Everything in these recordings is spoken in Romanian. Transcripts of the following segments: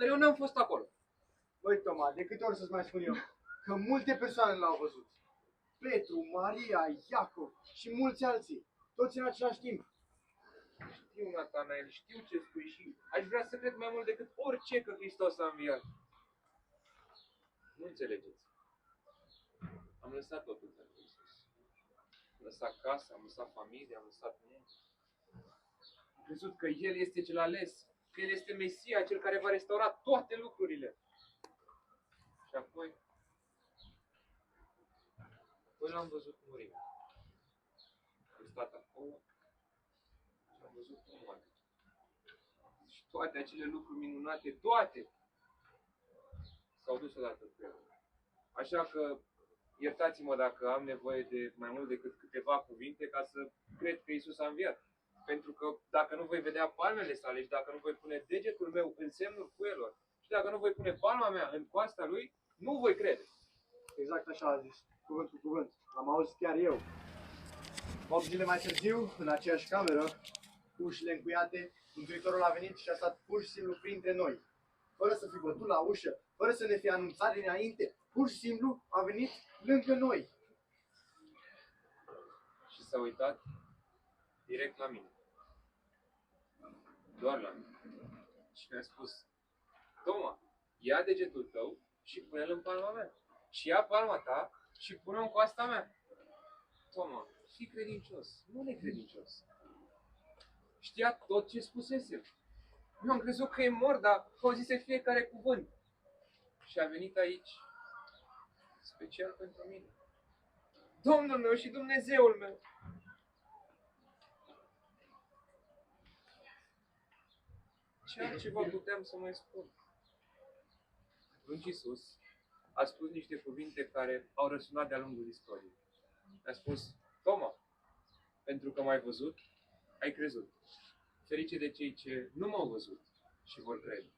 dar eu n-am fost acolo. Băi, Toma, de câte ori să-ți mai spun eu că multe persoane l-au văzut. Petru, Maria, Iacov și mulți alții, toți în același timp. Știu, Natanael, știu ce spui și aș vrea să cred mai mult decât orice că Hristos a înviat. Nu înțelegeți. Am lăsat totul pentru Iisus. Am lăsat casa, am lăsat familia, am lăsat muncă. Am crezut că El este cel ales, că El este Mesia, cel care va restaura toate lucrurile. Și apoi l-am văzut murind. Am stat acolo și am văzut cum moare. Și toate acele lucruri minunate, toate, s-au dus odată cu El. Așa că iertați-mă dacă am nevoie de mai mult decât câteva cuvinte ca să cred că Iisus a înviat. Pentru că dacă nu voi vedea palmele sale și dacă nu voi pune degetul meu în semnul cuielor și dacă nu voi pune palma mea în coasta lui, nu voi crede. Exact așa a zis, cuvânt cu cuvânt. L-am auzit chiar eu. 8 zile mai târziu, în aceeași cameră, cu ușile încuiate, Mântuitorul a venit și a stat pur și simplu printre noi. Fără să fi bătut la ușă, fără să ne fi anunțat dinainte, pur și simplu a venit lângă noi. Și s-a uitat direct la mine. Doar la mine. Și mi-a spus: Toma, ia degetul tău și pune-l în palma mea. Și ia palma ta și pune-o în coasta mea. Toma, fii credincios, nu necredincios. Știa tot ce spusese. Eu am crezut că e mort, dar auzise fiecare cuvânt. Și a venit aici special pentru mine. Domnul meu și Dumnezeul meu. Ce altceva puteam să mai spun? Atunci Iisus a spus niște cuvinte care au răsunat de-a lungul istoriei. A spus: Toma, pentru că m-ai văzut, ai crezut. Ferice de cei ce nu m-au văzut și vor crede.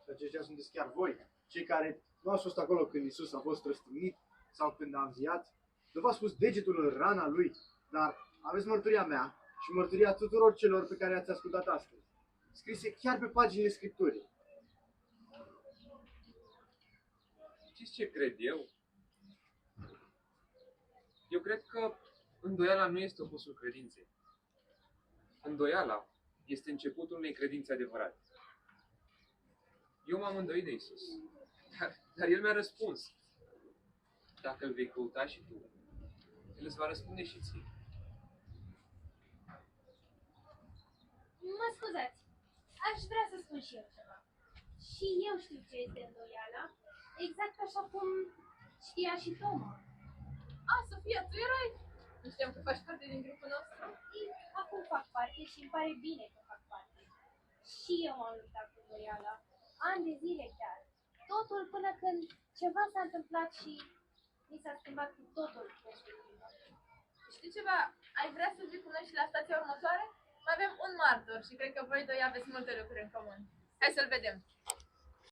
Și aceștia sunteți chiar voi, cei care nu ați fost acolo când Iisus a fost răstignit sau când a înviat. Nu v-ați pus degetul în rana lui, dar aveți mărturia mea și mărturia tuturor celor pe care ați ascultat astăzi, scrise chiar pe paginile Scripturii. Știți ce cred eu? Eu cred că îndoiala nu este opusul credinței. Îndoiala este începutul unei credințe adevărate. Eu m-am îndoit de Iisus, dar El mi-a răspuns. Dacă îl vei căuta și tu, El îți va răspunde și ție. Mă scuzați, aș vrea să spun și eu ceva. Și eu știu ce este îndoiala, exact așa cum știa și Toma. Sofia, tu erai? Nu știam că faci parte din grupul nostru. Acum fac parte și îmi pare bine că fac parte. Și eu m-am luptat cu îndoiala, ani de zile chiar. Totul până când ceva s-a întâmplat și mi s-a schimbat cu totul perspectiva. Știi ceva? Ai vrea să vii cu noi și la stația următoare? Mai avem un martor și cred că voi doi aveți multe lucruri în comun. Hai să-l vedem.